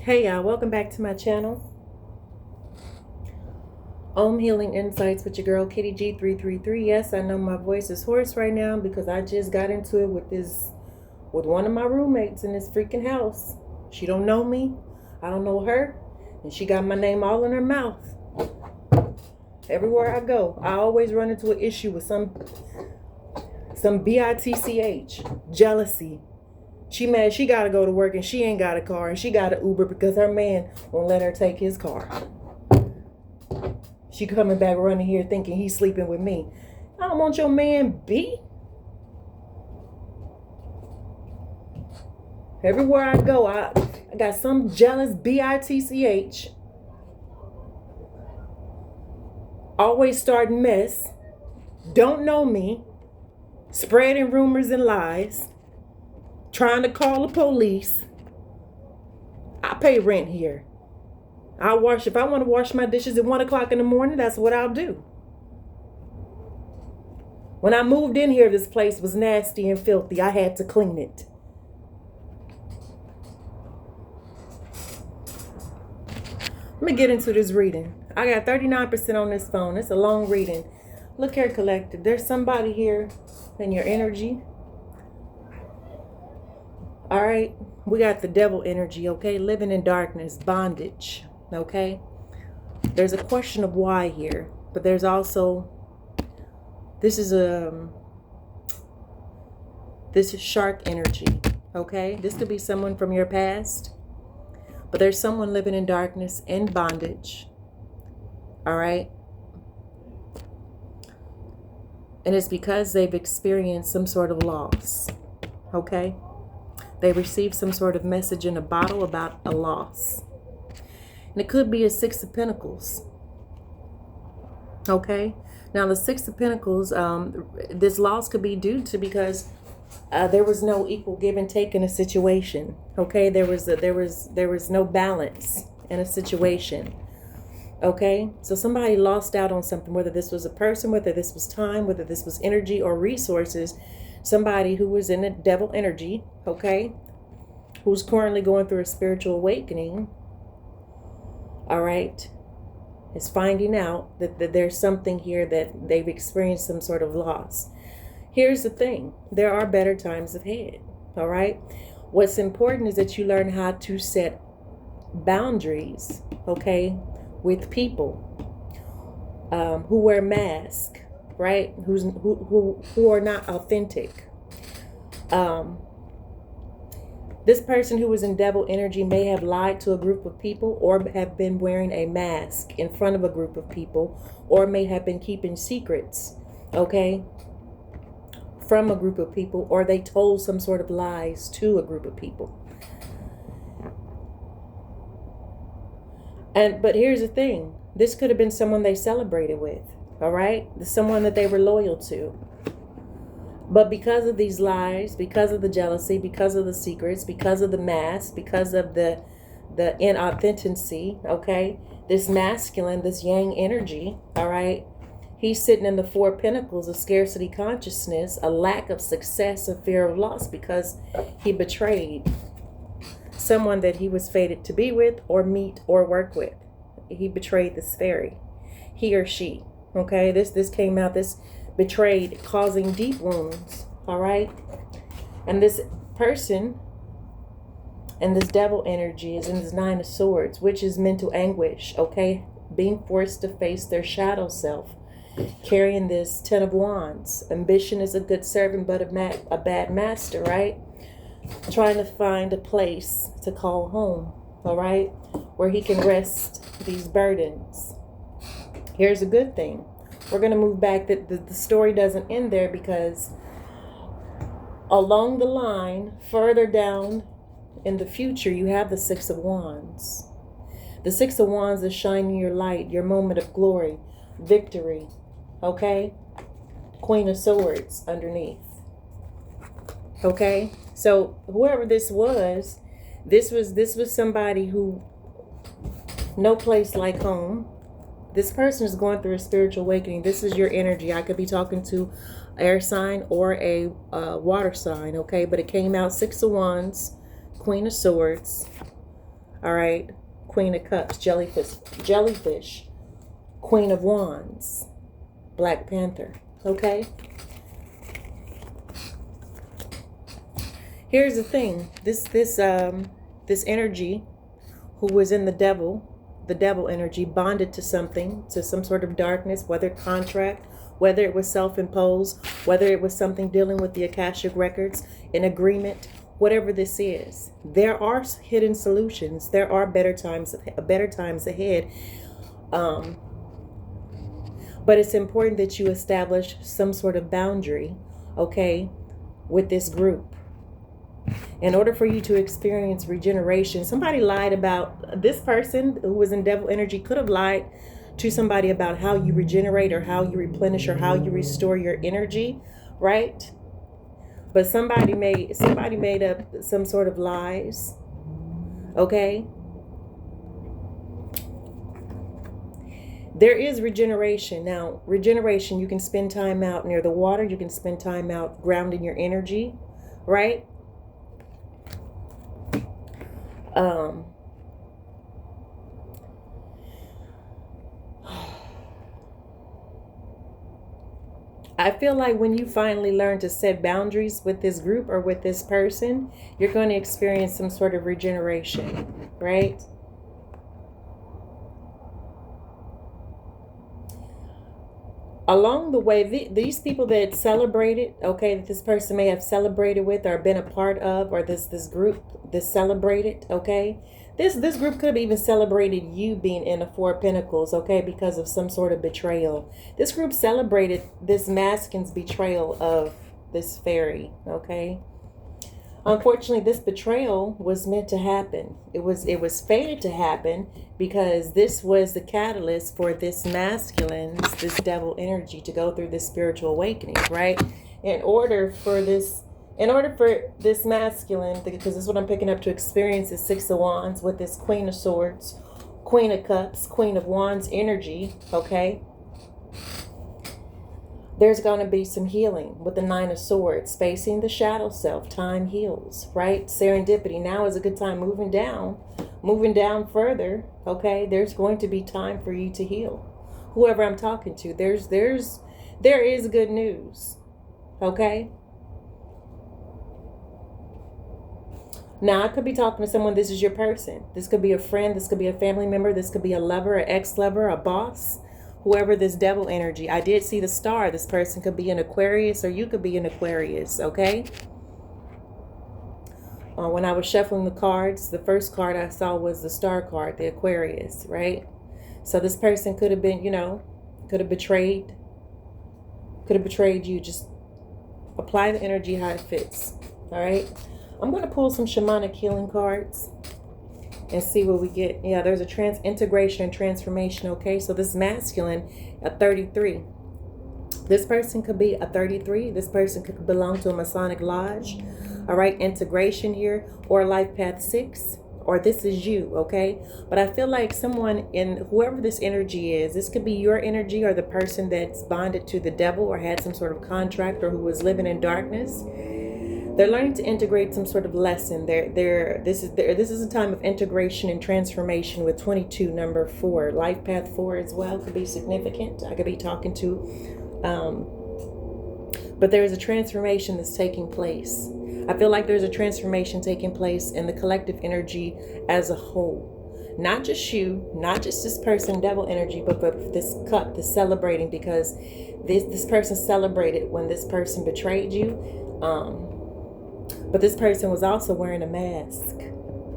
Hey y'all, welcome back to my channel. Healing Insights with your girl Kitty G333. Yes, I know my voice is hoarse right now because I just got into it with one of my roommates in this freaking house. She don't know me, I don't know her, and she got my name all in her mouth. Everywhere I go, I always run into an issue with some bitch, jealousy. She mad she gotta go to work and she ain't got a car and she got an Uber because her man won't let her take his car. She coming back running here thinking he's sleeping with me. I don't want your man B. Everywhere I go, I got some jealous bitch. Always starting mess. Don't know me. Spreading rumors and lies. Trying to call the police. I pay rent here. If I want to wash my dishes at 1 o'clock in the morning, that's what I'll do. When I moved in here, this place was nasty and filthy. I had to clean it. Let me get into this reading. I got 39% on this phone. It's a long reading. Look here, collective. There's somebody here in your energy. All right. We got the devil energy, okay? Living in darkness, bondage, okay? There's a question of why here, but there's also, this is shark energy, okay? This could be someone from your past, but there's someone living in darkness and bondage, all right? And it's because they've experienced some sort of loss, okay? They received some sort of message in a bottle about a loss. And it could be a Six of Pentacles. Okay? Now the Six of Pentacles, this loss could be due to because there was no equal give and take in a situation. Okay? There was no balance in a situation. Okay? So somebody lost out on something, whether this was a person, whether this was time, whether this was energy or resources. Somebody who was in a devil energy, okay, who's currently going through a spiritual awakening, all right, is finding out that there's something here that they've experienced some sort of loss. Here's the thing. There are better times ahead, all right? What's important is that you learn how to set boundaries, okay, with people who wear masks. Right? Who are not authentic. This person who was in devil energy may have lied to a group of people or have been wearing a mask in front of a group of people or may have been keeping secrets, okay, from a group of people, or they told some sort of lies to a group of people. But here's the thing. This could have been someone they celebrated with. All right, someone that they were loyal to. But because of these lies, because of the jealousy, because of the secrets, because of the mask, because of the inauthenticity, okay, this masculine, this yang energy, all right, he's sitting in the Four of Pentacles of scarcity consciousness, a lack of success, a fear of loss because he betrayed someone that he was fated to be with or meet or work with. He betrayed this fairy, he or she. Okay, this came out, this betrayed, causing deep wounds, all right? And this person and this devil energy is in this Nine of Swords, which is mental anguish, okay? Being forced to face their shadow self, carrying this Ten of Wands. Ambition is a good servant, but a bad master, right? Trying to find a place to call home, all right? Where he can rest these burdens. Here's a good thing. We're going to move back. The story doesn't end there because along the line, further down in the future, you have the Six of Wands. The Six of Wands is shining your light, your moment of glory, victory, okay? Queen of Swords underneath, okay? So whoever this was somebody who, no place like home. This person is going through a spiritual awakening. This is your energy. I could be talking to air sign or a water sign, okay? But it came out Six of Wands, Queen of Swords, All right. Queen of Cups, jellyfish, Queen of Wands, Black Panther. Okay. Here's the thing. This energy, who was in the devil energy, bonded to something, to some sort of darkness, whether contract, whether it was self-imposed, whether it was something dealing with the Akashic records, an agreement, whatever this is. There are hidden solutions. There are better times ahead. But it's important that you establish some sort of boundary, okay, with this group. In order for you to experience regeneration, somebody lied about this person who was in devil energy, could have lied to somebody about how you regenerate or how you replenish or how you restore your energy, right? But somebody made up some sort of lies, okay? There is regeneration. Now, regeneration, you can spend time out near the water. You can spend time out grounding your energy, right? I feel like when you finally learn to set boundaries with this group or with this person, you're going to experience some sort of regeneration, right? Along the way, these people that celebrated, okay, that this person may have celebrated with or been a part of, or this group that celebrated, okay, this group could have even celebrated you being in the Four of Pentacles, okay, because of some sort of betrayal. This group celebrated this masculine's betrayal of this fairy, okay. Unfortunately, this betrayal was meant to happen. It was fated to happen because this was the catalyst for this masculine's, this devil energy, to go through this spiritual awakening, right? In order for this masculine, because this is what I'm picking up, to experience the Six of Wands with this Queen of Swords, Queen of Cups, Queen of Wands energy, okay? There's going to be some healing with the Nine of Swords, facing the shadow self. Time heals, right? Serendipity. Now is a good time moving down further, okay? There's going to be time for you to heal. Whoever I'm talking to, there is good news, okay? Now, I could be talking to someone. This is your person. This could be a friend. This could be a family member. This could be a lover, an ex-lover, a boss. Whoever this devil energy. I did see the star. This person could be an Aquarius, or you could be an Aquarius, okay? When I was shuffling the cards, the first card I saw was the star card, the Aquarius, right? So this person could have been, could have betrayed you. Just apply the energy how it fits, all right? I'm going to pull some shamanic healing cards and see what we get. Yeah, there's a integration and transformation, okay? So this masculine at 33. This person could be a 33. This person could belong to a Masonic lodge. All right, integration here, or life path 6, or this is you, okay? But I feel like someone in whoever this energy is, this could be your energy or the person that's bonded to the devil or had some sort of contract or who was living in darkness. They're learning to integrate some sort of lesson. This is a time of integration and transformation with 22, number 4. Life path 4 as well could be significant. I could be talking to, but there's a transformation that's taking place. I feel like there's a transformation taking place in the collective energy as a whole. Not just you, not just this person, devil energy, but this cup, this celebrating, because this person celebrated when this person betrayed you. But this person was also wearing a mask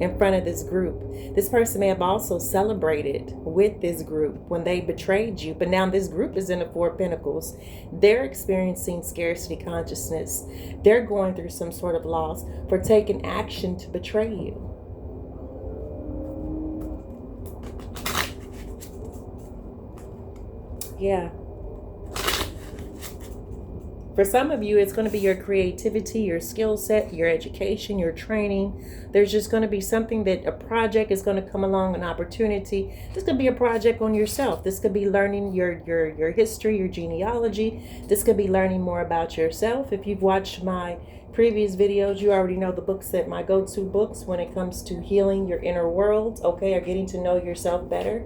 in front of this group. This person may have also celebrated with this group when they betrayed you. But now this group is in the Four of Pentacles. They're experiencing scarcity consciousness. They're going through some sort of loss for taking action to betray you. Yeah. For some of you, it's going to be your creativity, your skill set, your education, your training. There's just going to be something that a project is going to come along, an opportunity. This could be a project on yourself. This could be learning your history, your genealogy. This could be learning more about yourself. If you've watched my previous videos, you already know the books that my go-to books when it comes to healing your inner world, okay, or getting to know yourself better.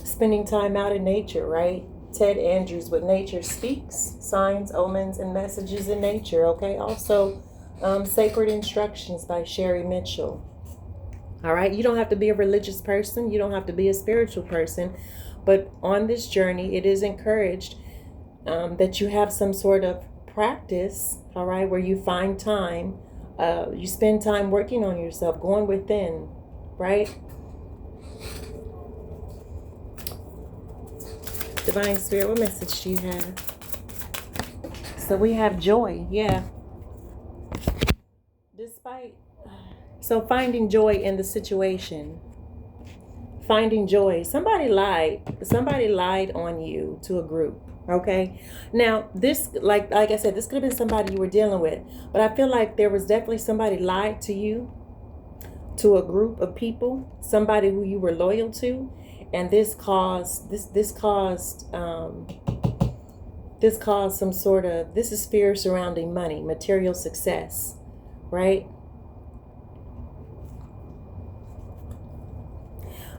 Spending time out in nature, right? Ted Andrews with Nature Speaks, Signs, Omens, and Messages in Nature, okay? Also, Sacred Instructions by Sherry Mitchell. All right, you don't have to be a religious person. You don't have to be a spiritual person. But on this journey, it is encouraged that you have some sort of practice, all right, where you find time, you spend time working on yourself, going within, right? Divine Spirit, what message do you have? So we have joy, yeah. So finding joy in the situation. Finding joy. Somebody lied on you to a group, okay? Now, this, like I said, this could have been somebody you were dealing with, but I feel like there was definitely somebody lied to you, to a group of people, somebody who you were loyal to. And this caused some sort of, this is fear surrounding money, material success, right?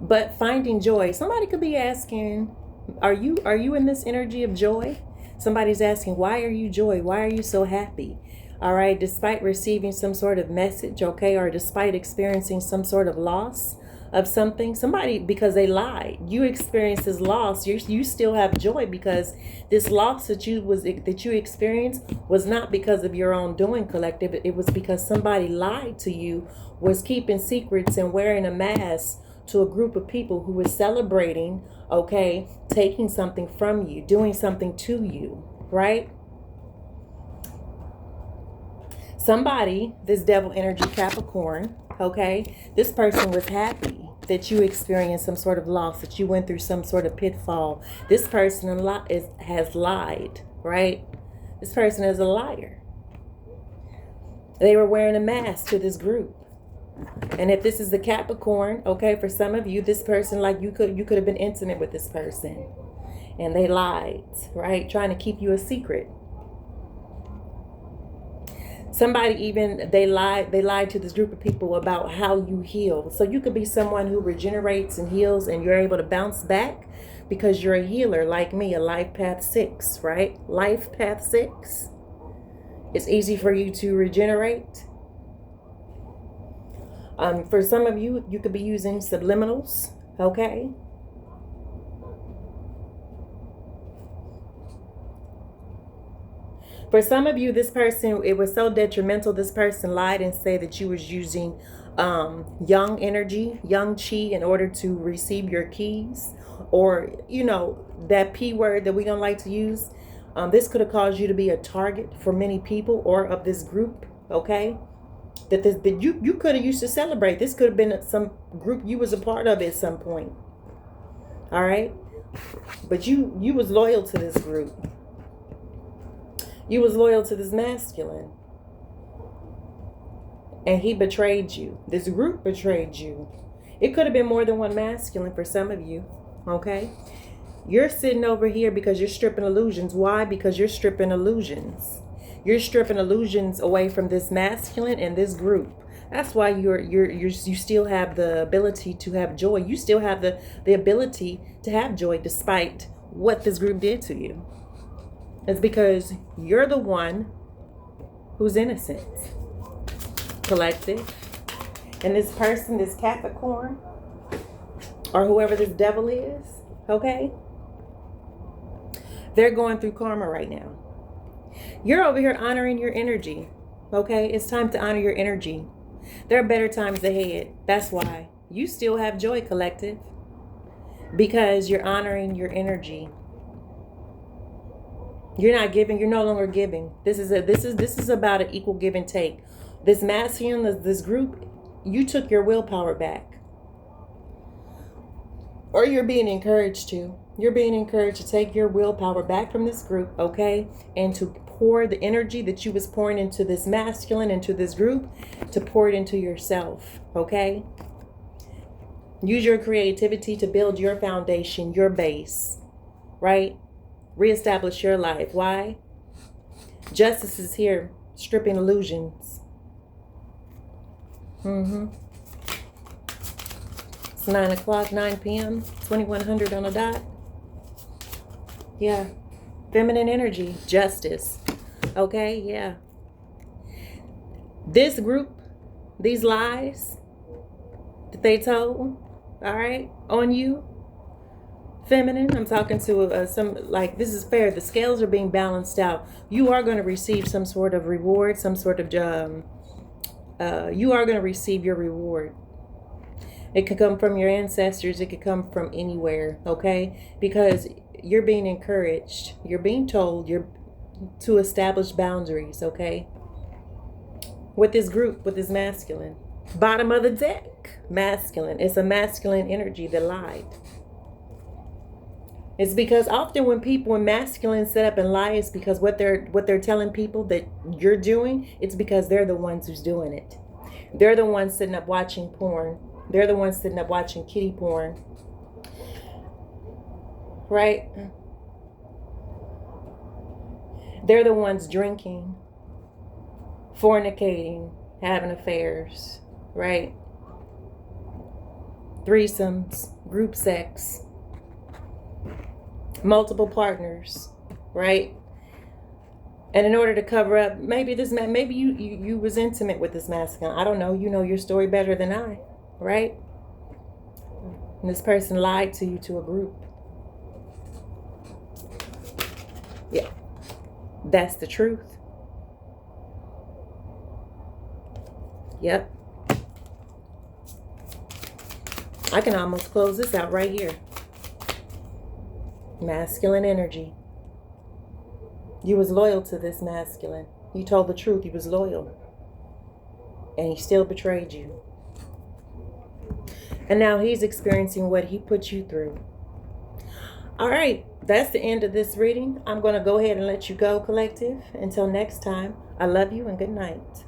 But finding joy, somebody could be asking, are you in this energy of joy? Somebody's asking, why are you joy? Why are you so happy? All right, despite receiving some sort of message, okay, or despite experiencing some sort of loss of something, somebody, because they lied, you experienced this loss, you still have joy because this loss that you experienced was not because of your own doing, collective. It was because somebody lied to you, was keeping secrets and wearing a mask to a group of people who was celebrating, okay, taking something from you, doing something to you, right? Somebody, this devil energy Capricorn, okay, this person was happy that you experienced some sort of loss, that you went through some sort of pitfall. This person has lied, right? This person is a liar. They were wearing a mask to this group. And if this is the Capricorn, okay, for some of you, this person, like you could have been intimate with this person, and they lied, right? Trying to keep you a secret. Somebody even, they lied to this group of people about how you heal. So you could be someone who regenerates and heals, and you're able to bounce back because you're a healer like me, a life path 6, right? Life path 6. It's easy for you to regenerate. For some of you, you could be using subliminals, okay? For some of you, this person, it was so detrimental, this person lied and said that you was using young energy, young chi in order to receive your keys, or, you know, that P word that we don't like to use. This could have caused you to be a target for many people or of this group, okay? That you could have used to celebrate. This could have been some group you was a part of at some point. All right? But you was loyal to this group. You was loyal to this masculine. And he betrayed you. This group betrayed you. It could have been more than one masculine for some of you. Okay? You're sitting over here because you're stripping illusions. Why? Because you're stripping illusions. You're stripping illusions away from this masculine and this group. That's why you still have the ability to have joy. You still have the ability to have joy despite what this group did to you. It's because you're the one who's innocent, collective. And this person, this Capricorn, or whoever this devil is, okay? They're going through karma right now. You're over here honoring your energy, okay? It's time to honor your energy. There are better times ahead. That's why you still have joy, collective, because you're honoring your energy. You're not giving. You're no longer giving. This is about an equal give and take. This masculine, this group, you took your willpower back, or you're being encouraged to. You're being encouraged to take your willpower back from this group, okay? And to pour the energy that you was pouring into this masculine, into this group, to pour it into yourself, okay? Use your creativity to build your foundation, your base, right? Reestablish your life. Why? Justice is here, stripping illusions. It's 9 o'clock, 9 p.m., 2100 on the dot. Yeah. Feminine energy, justice. Okay, yeah. This group, these lies that they told, all right, on you, feminine, I'm talking to some, like, this is fair. The scales are being balanced out. You are going to receive some sort of reward, some sort of, you are going to receive your reward. It could come from your ancestors. It could come from anywhere, okay? Because you're being encouraged. You're being told to establish boundaries, okay? With this group, with this masculine. Bottom of the deck, masculine. It's a masculine energy that lied. It's because often when masculine set up and lie, it's because what they're telling people that you're doing, it's because they're the ones who's doing it. They're the ones sitting up watching porn. They're the ones sitting up watching kiddie porn. Right? They're the ones drinking, fornicating, having affairs, right? Threesomes, group sex, multiple partners, right? And in order to cover up, maybe you was intimate with this masculine. I don't know. You know your story better than I, right? And this person lied to you, to a group. Yeah, that's the truth. Yep. I can almost close this out right here. Masculine energy. You was loyal to this masculine. You told the truth. You was loyal. And he still betrayed you. And now he's experiencing what he put you through. All right. That's the end of this reading. I'm going to go ahead and let you go, collective. Until next time, I love you and good night.